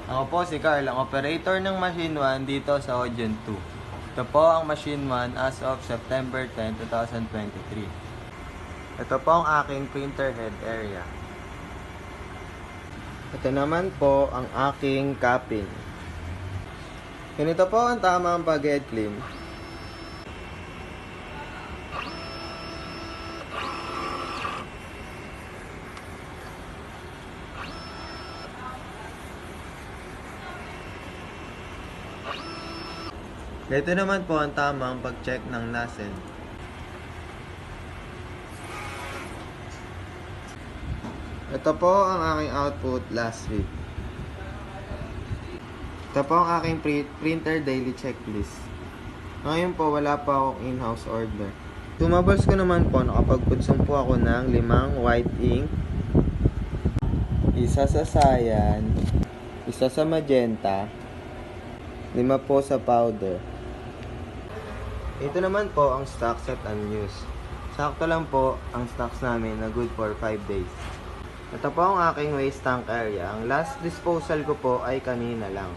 Ako po si Carl, ang operator ng Machine 1 dito sa Audion 2. Ito po ang Machine 1 as of September 10, 2023. Ito po ang aking printer head area. Ito naman po ang aking capping. Ganito po ang tamang pag-head clean. Ito naman po ang tamang pag-check ng nozzle. Ito po ang aking output last week. Ito po ang aking printer daily checklist. Ngayon po wala pa akong in-house order. Tumabals ko naman po, nakapagputsong po ako ng 5 white ink, isa sa cyan, isa sa magenta, 5 po sa powder. Ito naman po ang stock set unused. Sakto lang po ang stocks namin na good for 5 days. Ito po ang aking waste tank area. Ang last disposal ko po ay kanina lang.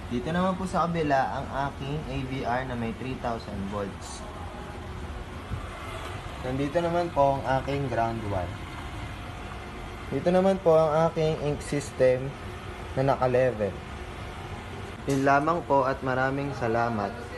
Dito naman po sa kabila ang aking AVR na may 3000 volts. Nandito naman po ang aking ground wire. Dito naman po ang aking ink system na naka-level. Yun lamang po at maraming salamat.